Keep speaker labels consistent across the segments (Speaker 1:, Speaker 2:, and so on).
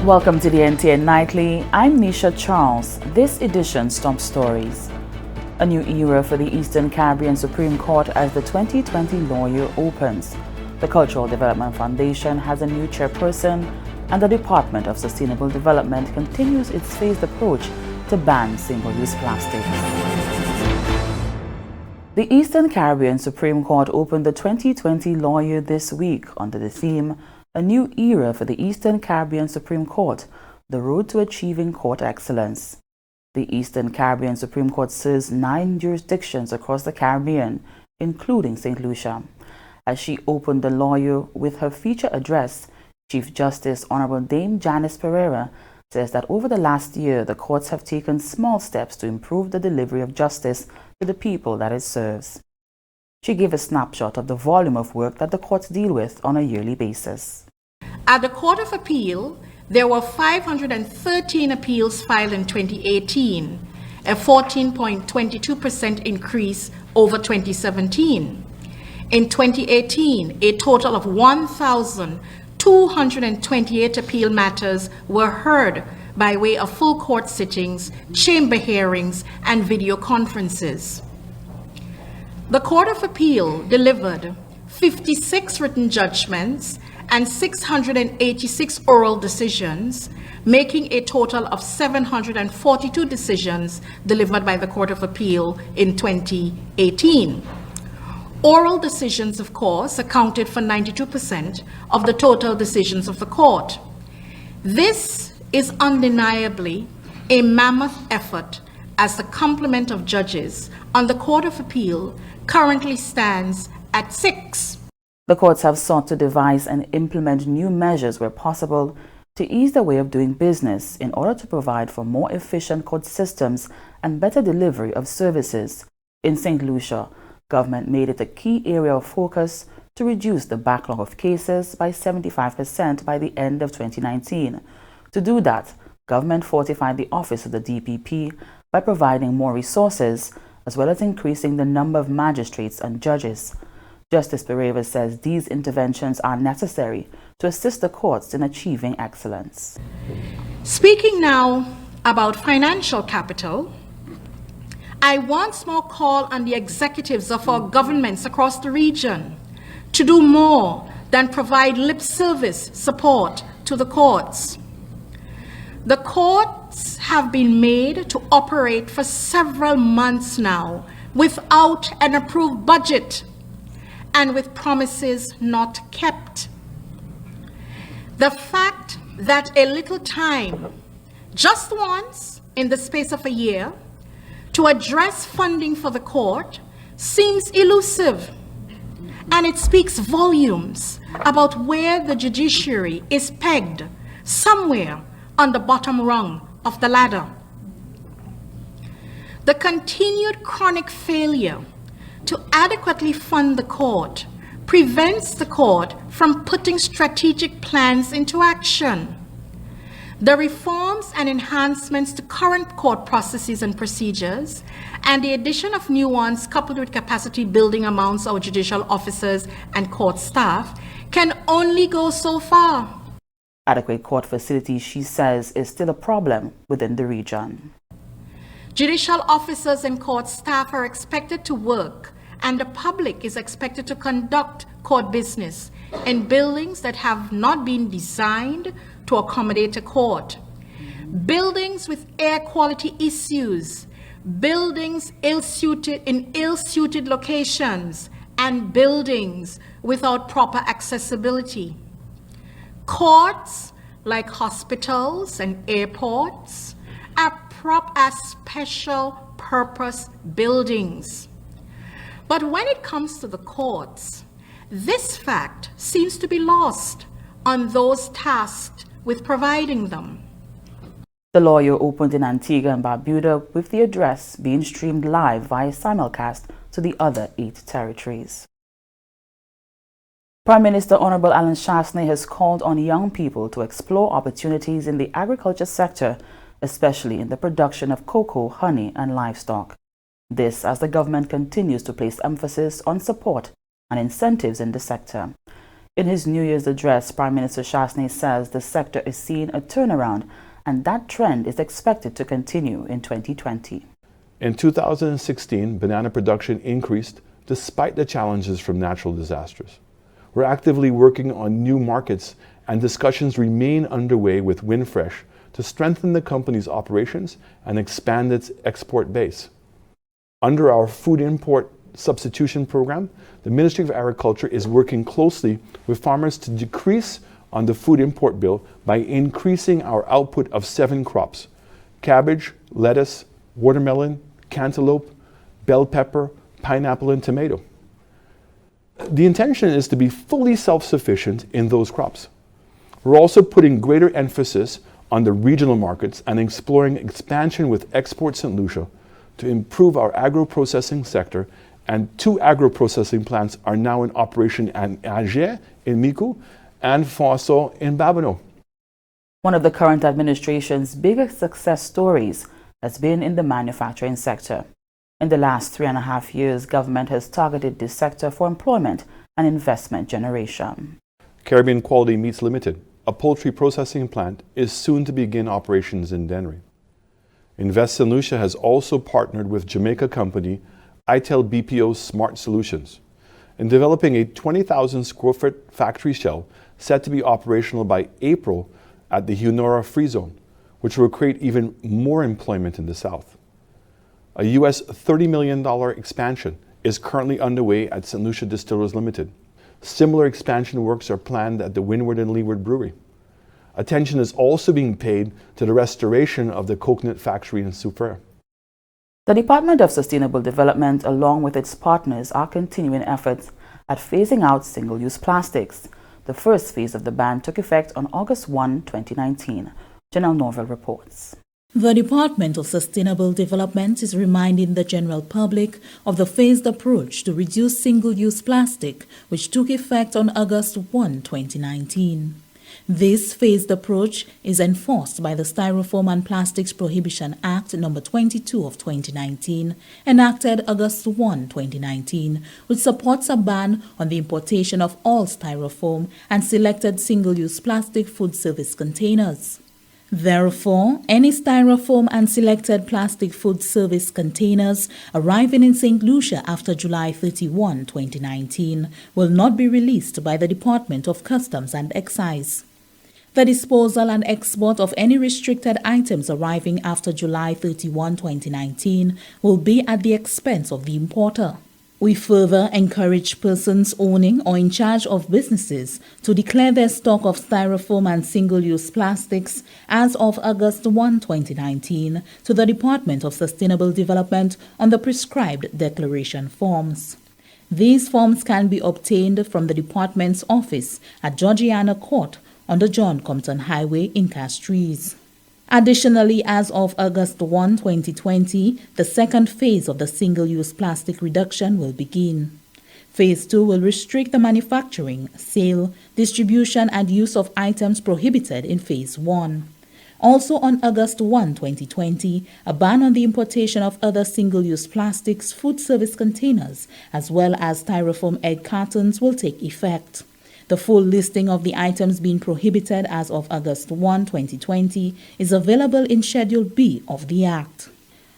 Speaker 1: Welcome to the NTN Nightly. I'm Nisha Charles. This edition's top stories. A new era for the Eastern Caribbean Supreme Court as the 2020 law year opens. The Cultural Development Foundation has a new chairperson, and the Department of Sustainable Development continues its phased approach to ban single-use plastics. The Eastern Caribbean Supreme Court opened the 2020 law year this week under the theme A New Era for the Eastern Caribbean Supreme Court, the Road to Achieving Court Excellence. The Eastern Caribbean Supreme Court serves 9 jurisdictions across the Caribbean, including St. Lucia. As she opened the law year with her feature address, Chief Justice Honorable Dame Janice Pereira says that over the last year, the courts have taken small steps to improve the delivery of justice to the people that it serves. She gave a snapshot of the volume of work that the courts deal with on a yearly basis.
Speaker 2: At the Court of Appeal, there were 513 appeals filed in 2018, a 14.22% increase over 2017. In 2018, a total of 1,228 appeal matters were heard by way of full court sittings, chamber hearings, and video conferences. The Court of Appeal delivered 56 written judgments and 686 oral decisions, making a total of 742 decisions delivered by the Court of Appeal in 2018. Oral decisions, of course, accounted for 92% of the total decisions of the court. This is undeniably a mammoth effort, as the complement of judges on the Court of Appeal currently stands at 6.
Speaker 1: The courts have sought to devise and implement new measures where possible to ease the way of doing business in order to provide for more efficient court systems and better delivery of services. In St. Lucia, government made it a key area of focus to reduce the backlog of cases by 75% by the end of 2019. To do that, government fortified the office of the DPP by providing more resources, as well as increasing the number of magistrates and judges. Justice Pereira says these interventions are necessary to assist the courts in achieving excellence.
Speaker 2: Speaking now about financial capital, I once more call on the executives of our governments across the region to do more than provide lip service support to the courts. The courts have been made to operate for several months now without an approved budget and with promises not kept. The fact that a little time, just once in the space of a year, to address funding for the court seems elusive, and it speaks volumes about where the judiciary is pegged, somewhere on the bottom rung of the ladder. The continued chronic failure to adequately fund the court prevents the court from putting strategic plans into action. The reforms and enhancements to current court processes and procedures, and the addition of new ones coupled with capacity building amongst our judicial officers and court staff, can only go so far.
Speaker 1: Adequate court facilities, she says, is still a problem within the region.
Speaker 2: Judicial officers and court staff are expected to work, and the public is expected to conduct court business in buildings that have not been designed to accommodate a court. Buildings with air quality issues, buildings in ill-suited locations, and buildings without proper accessibility. Courts, like hospitals and airports, are propped as special purpose buildings. But when it comes to the courts, this fact seems to be lost on those tasked with providing them.
Speaker 1: The law year opened in Antigua and Barbuda, with the address being streamed live via simulcast to the other 8 territories. Prime Minister Honorable Alan Chastanet has called on young people to explore opportunities in the agriculture sector, especially in the production of cocoa, honey, and livestock. This as the government continues to place emphasis on support and incentives in the sector. In his New Year's address, Prime Minister Chasney says the sector is seeing a turnaround and that trend is expected to continue in 2020.
Speaker 3: In 2016, banana production increased despite the challenges from natural disasters. We're actively working on new markets and discussions remain underway with Windfresh to strengthen the company's operations and expand its export base. Under our food import substitution program, the Ministry of Agriculture is working closely with farmers to decrease on the food import bill by increasing our output of 7 crops: cabbage, lettuce, watermelon, cantaloupe, bell pepper, pineapple, and tomato. The intention is to be fully self-sufficient in those crops. We're also putting greater emphasis on the regional markets and exploring expansion with Export St. Lucia to improve our agro-processing sector, and 2 agro-processing plants are now in operation at Ager in Micoud and Fonso in Babonneau.
Speaker 1: One of the current administration's biggest success stories has been in the manufacturing sector. In the last 3.5 years, government has targeted this sector for employment and investment generation.
Speaker 3: Caribbean Quality Meats Limited, a poultry processing plant, is soon to begin operations in Dennery. Invest St. Lucia has also partnered with Jamaica company ITEL BPO Smart Solutions in developing a 20,000 square foot factory shell set to be operational by April at the Hunora Free Zone, which will create even more employment in the South. A US $30 million expansion is currently underway at St. Lucia Distillers Limited. Similar expansion works are planned at the Windward and Leeward Brewery. Attention is also being paid to the restoration of the coconut factory in Soufrière.
Speaker 1: The Department of Sustainable Development, along with its partners, are continuing efforts at phasing out single-use plastics. The first phase of the ban took effect on August 1, 2019. Janelle Norville reports.
Speaker 4: The Department of Sustainable Development is reminding the general public of the phased approach to reduce single-use plastic, which took effect on August 1, 2019. This phased approach is enforced by the Styrofoam and Plastics Prohibition Act No. 22 of 2019, enacted August 1, 2019, which supports a ban on the importation of all styrofoam and selected single-use plastic food service containers. Therefore, any styrofoam and selected plastic food service containers arriving in St. Lucia after July 31, 2019 will not be released by the Department of Customs and Excise. The disposal and export of any restricted items arriving after July 31, 2019 will be at the expense of the importer. We further encourage persons owning or in charge of businesses to declare their stock of styrofoam and single-use plastics as of August 1, 2019 to the Department of Sustainable Development on the prescribed declaration forms. These forms can be obtained from the department's office at Georgiana Court on the John Compton Highway in Castries. Additionally, as of August 1, 2020, the second phase of the single-use plastic reduction will begin. Phase 2 will restrict the manufacturing, sale, distribution, and use of items prohibited in Phase 1. Also on August 1, 2020, a ban on the importation of other single-use plastics food service containers as well as styrofoam egg cartons will take effect. The full listing of the items being prohibited as of August 1, 2020 is available in Schedule B of the Act.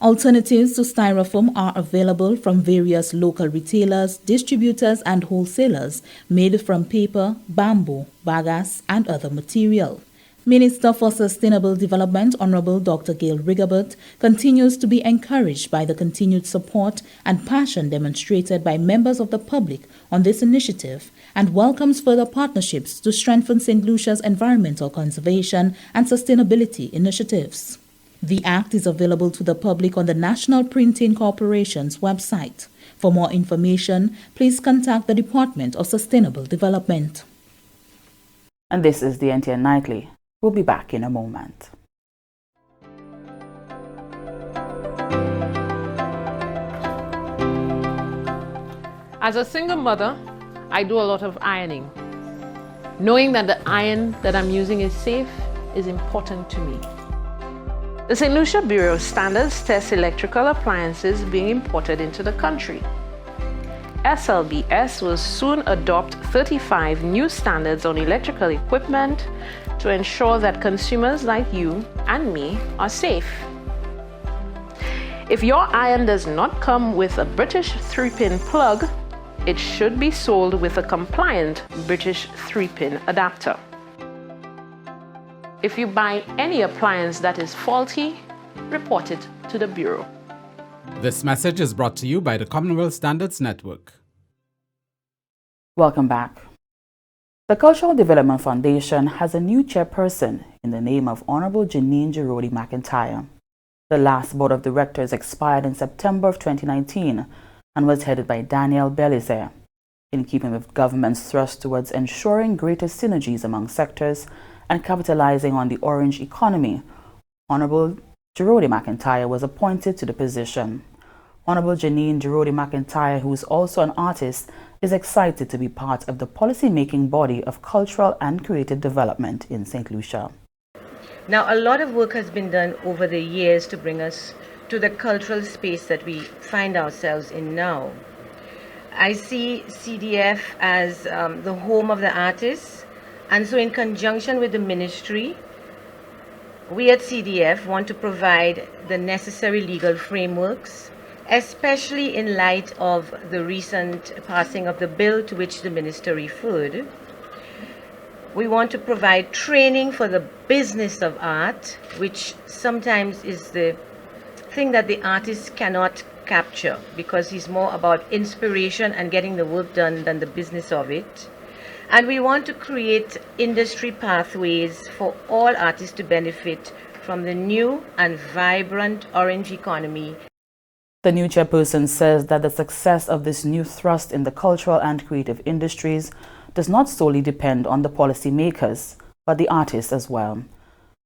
Speaker 4: Alternatives to styrofoam are available from various local retailers, distributors, and wholesalers made from paper, bamboo, bagasse, and other material. Minister for Sustainable Development, Honorable Dr. Gail Rigobert, continues to be encouraged by the continued support and passion demonstrated by members of the public on this initiative and welcomes further partnerships to strengthen St. Lucia's environmental conservation and sustainability initiatives. The Act is available to the public on the National Printing Corporation's website. For more information, please contact the Department of Sustainable Development.
Speaker 1: And this is the NTN Nightly. We'll be back in a moment.
Speaker 5: As a single mother, I do a lot of ironing. Knowing that the iron that I'm using is safe is important to me. The St. Lucia Bureau of Standards tests electrical appliances being imported into the country. SLBS will soon adopt 35 new standards on electrical equipment to ensure that consumers like you and me are safe. If your iron does not come with a British 3-pin plug, it should be sold with a compliant British 3-pin adapter. If you buy any appliance that is faulty, report it to the Bureau.
Speaker 6: This message is brought to you by the Commonwealth Standards Network.
Speaker 1: Welcome back. The Cultural Development Foundation has a new chairperson in the name of Honorable Janine Girodi McIntyre. The last board of directors expired in September of 2019 and was headed by Daniel Belizaire. In keeping with government's thrust towards ensuring greater synergies among sectors and capitalizing on the orange economy, Honorable Girodi McIntyre was appointed to the position. Honorable Janine Girodi McIntyre, who is also an artist, is excited to be part of the policy-making body of cultural and creative development in St. Lucia.
Speaker 7: Now, a lot of work has been done over the years to bring us to the cultural space that we find ourselves in now. I see CDF as the home of the artists, and so in conjunction with the ministry, we at CDF want to provide the necessary legal frameworks, especially in light of the recent passing of the bill to which the minister referred. We want to provide training for the business of art, which sometimes is the thing that the artist cannot capture because he's more about inspiration and getting the work done than the business of it. And we want to create industry pathways for all artists to benefit from the new and vibrant orange economy.
Speaker 1: The new chairperson says that the success of this new thrust in the cultural and creative industries does not solely depend on the policymakers, but the artists as well.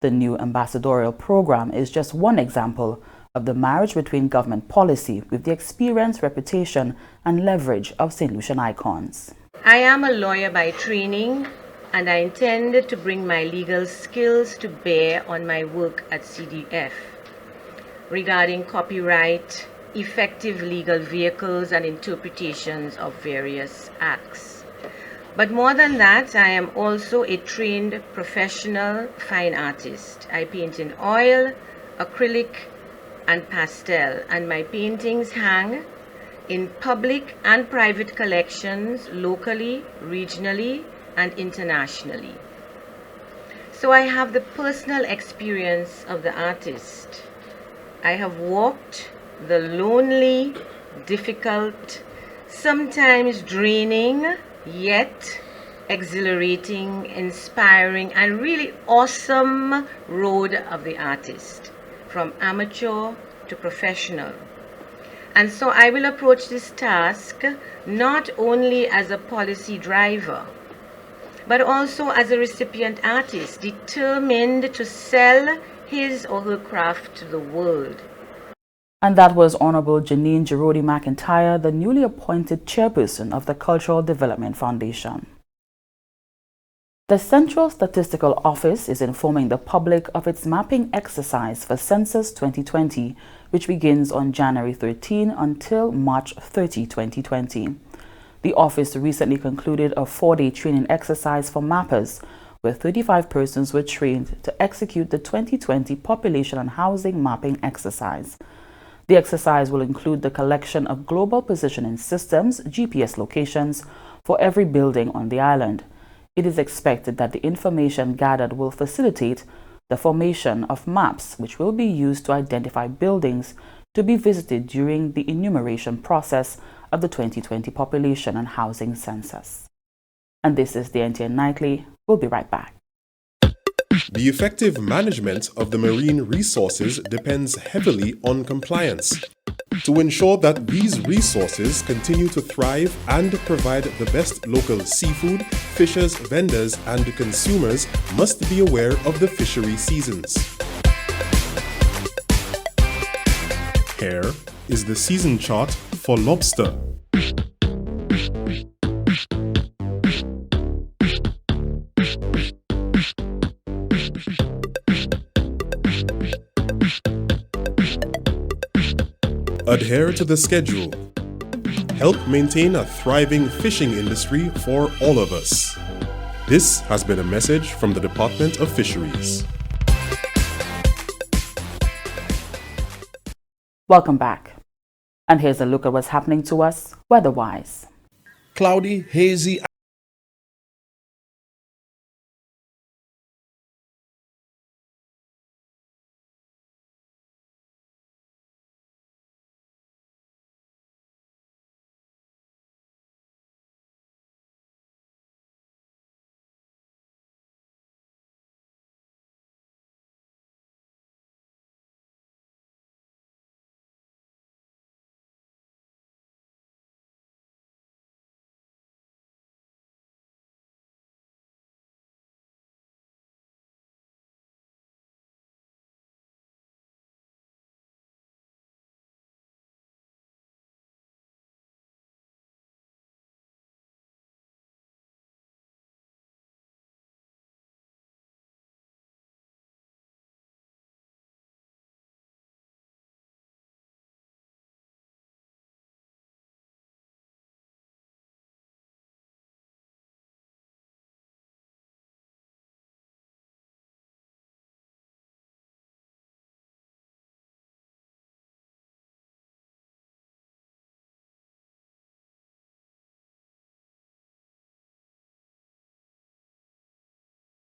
Speaker 1: The new ambassadorial program is just one example of the marriage between government policy with the experience, reputation, and leverage of St. Lucian icons.
Speaker 7: I am a lawyer by training, and I intend to bring my legal skills to bear on my work at CDF regarding copyright, effective legal vehicles, and interpretations of various acts. But more than that, I am also a trained professional fine artist. I paint in oil, acrylic, and pastel, and my paintings hang in public and private collections locally, regionally, and internationally. So I have the personal experience of the artist. I have walked the lonely, difficult, sometimes draining, yet exhilarating, inspiring, and really awesome road of the artist, from amateur to professional. And so I will approach this task not only as a policy driver, but also as a recipient artist determined to sell his or her craft to the world.
Speaker 1: And that was Honorable Janine Girodi McIntyre, the newly appointed chairperson of the Cultural Development Foundation. The Central Statistical Office is informing the public of its mapping exercise for Census 2020, which begins on January 13 until March 30, 2020. The office recently concluded a 4-day training exercise for mappers, where 35 persons were trained to execute the 2020 population and housing mapping exercise. The exercise will include the collection of global positioning systems, GPS locations, for every building on the island. It is expected that the information gathered will facilitate the formation of maps, which will be used to identify buildings to be visited during the enumeration process of the 2020 population and housing census. And this is the NTN Nightly. We'll be right back.
Speaker 8: The effective management of the marine resources depends heavily on compliance. To ensure that these resources continue to thrive and provide the best local seafood, fishers, vendors, and consumers must be aware of the fishery seasons. Here is the season chart for lobster. Adhere to the schedule. help maintain a thriving fishing industry for all of us. This has been a message from the Department of Fisheries.
Speaker 1: Welcome back. And here's a look at what's happening to us weather-wise.
Speaker 9: Cloudy, hazy,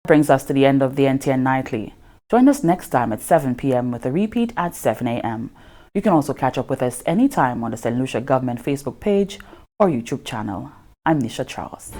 Speaker 1: Brings us to the end of the NTN Nightly. Join us next time at 7 p.m. with a repeat at 7 a.m. You can also catch up with us anytime on the St. Lucia Government Facebook page or YouTube channel. I'm Nisha Charles.